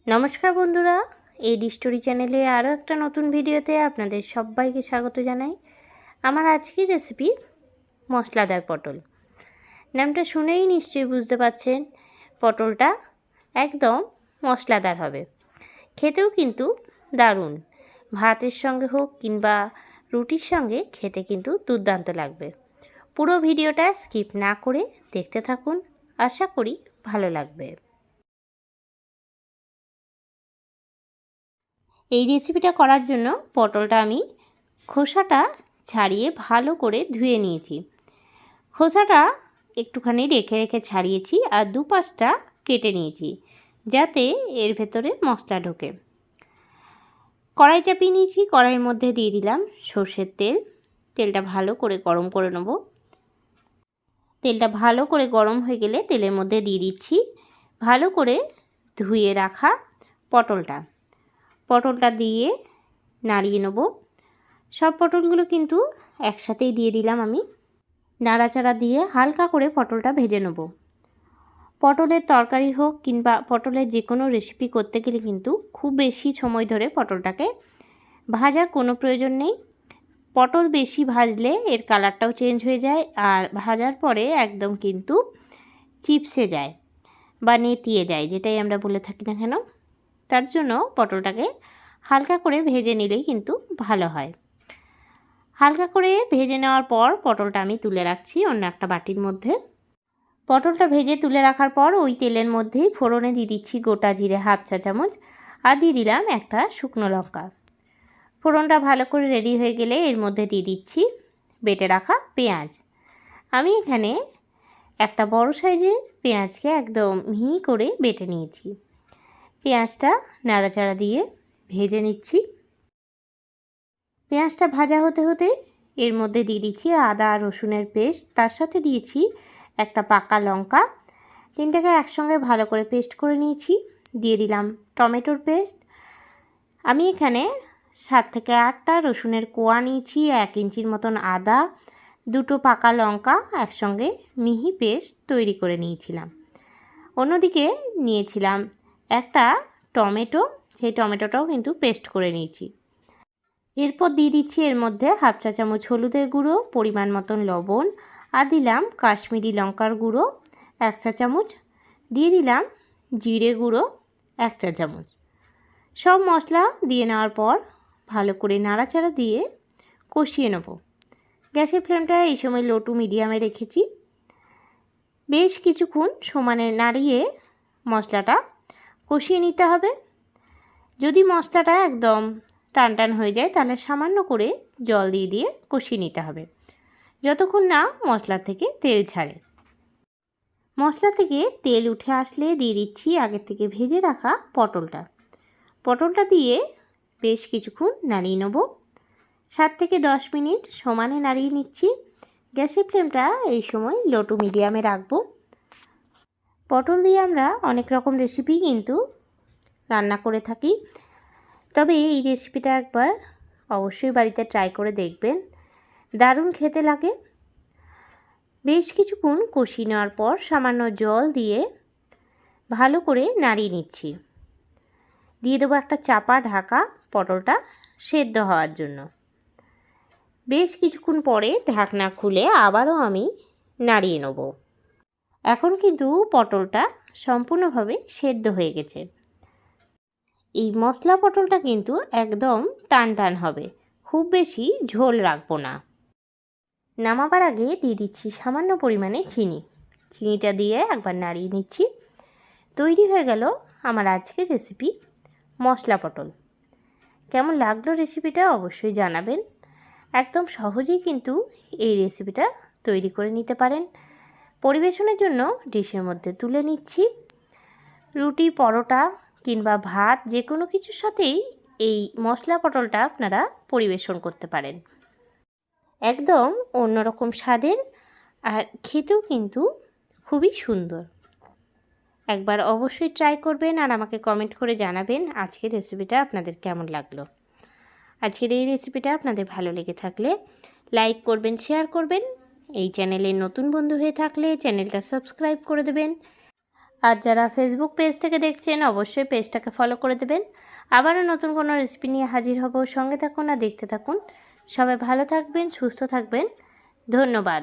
নমস্কার বন্ধুরা, এই স্টোরি চ্যানেলে আরও একটা নতুন ভিডিওতে আপনাদের সবাইকে স্বাগত জানাই। আমার আজকের রেসিপি মশলাদার পটল। নামটা শুনেই নিশ্চয়ই বুঝতে পারছেন পটলটা একদম মশলাদার হবে, খেতেও কিন্তু দারুণ। ভাতের সঙ্গে হোক কিংবা রুটির সঙ্গে খেতে কিন্তু দুর্দান্ত লাগবে। পুরো ভিডিওটা স্কিপ না করে দেখতে থাকুন, আশা করি ভালো লাগবে। এই রেসিপিটা করার জন্য পটলটা আমি খোসাটা ছাড়িয়ে ভালো করে ধুয়ে নিয়েছি। খোসাটা একটুখানি রেখে রেখে ছাড়িয়েছি আর দুপাশটা কেটে নিয়েছি যাতে এর ভেতরে মশলা ঢোকে। কড়াই চাপিয়ে নিয়েছি, কড়াইয়ের মধ্যে দিয়ে দিলাম সর্ষের তেল। তেলটা ভালো করে গরম করে নেব। তেলটা ভালো করে গরম হয়ে গেলে তেলের মধ্যে দিয়ে দিচ্ছি ভালো করে ধুয়ে রাখা পটলটা দিয়ে নাড়িয়ে নেব। সব পটলগুলো কিন্তু একসাথেই দিয়ে দিলাম আমি। নাড়াচাড়া দিয়ে হালকা করে পটলটা ভেজে নেব। পটলের তরকারি হোক কিংবা পটলের যে কোনো রেসিপি করতে গেলে কিন্তু খুব বেশি সময় ধরে পটলটাকে ভাজার কোনো প্রয়োজন নেই। পটল বেশি ভাজলে এর কালারটাও চেঞ্জ হয়ে যায় আর ভাজার পরে একদম কিন্তু চিপসে যায় বা নেতিয়ে যায়, যেটাই আমরা বলে থাকি না কেন। তার জন্য পটলটাকে হালকা করে ভেজে নিলেই কিন্তু ভালো হয়। হালকা করে ভেজে নেওয়ার পর পটলটা আমি তুলে রাখছি অন্য একটা বাটির মধ্যে। পটলটা ভেজে তুলে রাখার পর ওই তেলের মধ্যেই ফোড়নে দিয়ে দিচ্ছি গোটা জিরে হাফ চা চামচ আর দিয়ে দিলাম একটা শুকনো লঙ্কা। ফোড়নটা ভালো করে রেডি হয়ে গেলে এর মধ্যে দিয়ে দিচ্ছি বেটে রাখা পেঁয়াজ। আমি এখানে একটা বড় সাইজের পেঁয়াজকে একদম মিহি করে বেটে নিয়েছি। পেঁয়াজটা নাড়াচাড়া দিয়ে ভেজে নিচ্ছি। পেঁয়াজটা ভাজা হতে হতে এর মধ্যে দিয়ে দিচ্ছি আদা রসুনের পেস্ট, তার সাথে দিয়েছি একটা পাকা লঙ্কা। তিনটাকে একসঙ্গে ভালো করে পেস্ট করে নিয়েছি। দিয়ে দিলাম টমেটোর পেস্ট। আমি এখানে 7 থেকে 8টা রসুনের কোয়া নিয়েছি, 1 ইঞ্চির মতন আদা, 2টো পাকা লঙ্কা একসঙ্গে মিহি পেস্ট তৈরি করে নিয়েছিলাম। অন্যদিকে নিয়েছিলাম একটা টমেটো, সেই টমেটোটাও কিন্তু পেস্ট করে নিয়েছি। এরপর দিয়ে দিচ্ছি এর মধ্যে হাফ চা চামচ হলুদের গুঁড়ো, পরিমাণ মতন লবণ আর দিলাম কাশ্মীরি লঙ্কার গুঁড়ো 1 চা চামচ, দিয়ে দিলাম জিরে গুঁড়ো 1 চা চামচ। সব মশলা দিয়ে নেওয়ার পর ভালো করে নাড়াচাড়া দিয়ে কষিয়ে নেব। গ্যাসের ফ্লেমটা এই সময় লো টু মিডিয়ামে রেখেছি। বেশ কিছুক্ষণ সমানে নাড়িয়ে মশলাটা কষিয়ে নিতে হবে। যদি মশলাটা একদম টান টান হয়ে যায় তাহলে সামান্য করে জল দিয়ে দিয়ে কষিয়ে নিতে হবে যতক্ষণ না মশলা থেকে তেল ছাড়ে। মশলা থেকে তেল উঠে আসলে দিয়ে দিচ্ছি আগে থেকে ভেজে রাখা পটলটা দিয়ে বেশ কিছুক্ষণ নাড়িয়ে নেব। 7 থেকে 10 মিনিট সমানে নাড়িয়ে নিচ্ছি। গ্যাসের ফ্লেমটা এই সময় লো টু মিডিয়ামে রাখবো। পটল দিয়ে আমরা অনেক রকম রেসিপি কিন্তু রান্না করে থাকি, তবে এই রেসিপিটা একবার অবশ্যই বাড়িতে ট্রাই করে দেখবেন, দারুণ খেতে লাগে। বেশ কিছুক্ষণ কষিয়ে নেওয়ার পর সামান্য জল দিয়ে ভালো করে নাড়িয়ে নিচ্ছি। দিয়ে দেবো একটা চাপা ঢাকা পটলটা সেদ্ধ হওয়ার জন্য। বেশ কিছুক্ষণ পরে ঢাকনা খুলে আবারও আমি নাড়িয়ে নেব। এখন কিন্তু পটলটা সম্পূর্ণভাবে সেদ্ধ হয়ে গেছে। এই মশলা পটলটা কিন্তু একদম টান টান হবে, খুব বেশি ঝোল রাখবো না। নামাবার আগে দিয়ে দিচ্ছি সামান্য পরিমাণে চিনিটা দিয়ে একবার নাড়িয়ে নিচ্ছি। তৈরি হয়ে গেল আমার আজকের রেসিপি মশলা পটল। কেমন লাগলো রেসিপিটা অবশ্যই জানাবেন। একদম সহজেই কিন্তু এই রেসিপিটা তৈরি করে নিতে পারেন। পরিবেশনের জন্য ডিশের মধ্যে তুলে নিচ্ছি। রুটি, পরোটা কিংবা ভাত যে কোনো কিছুর সাথেই এই মশলা পটলটা আপনারা পরিবেশন করতে পারেন। একদম অন্যরকম স্বাদের আর খেতেও কিন্তু খুবই সুন্দর। একবার অবশ্যই ট্রাই করবেন আর আমাকে কমেন্ট করে জানাবেন আজকের রেসিপিটা আপনাদের কেমন লাগলো। আজকের এই রেসিপিটা আপনাদের ভালো লেগে থাকলে লাইক করবেন, শেয়ার করবেন। এই চ্যানেলে নতুন বন্ধু হয়ে থাকলে চ্যানেলটা সাবস্ক্রাইব করে দেবেন আর যারা ফেসবুক পেজ থেকে দেখছেন অবশ্যই পেজটাকে ফলো করে দেবেন। আবারও নতুন কোনো রেসিপি নিয়ে হাজির হব। সঙ্গে থাকুন আর দেখতে থাকুন। সবাই ভালো থাকবেন, সুস্থ থাকবেন। ধন্যবাদ।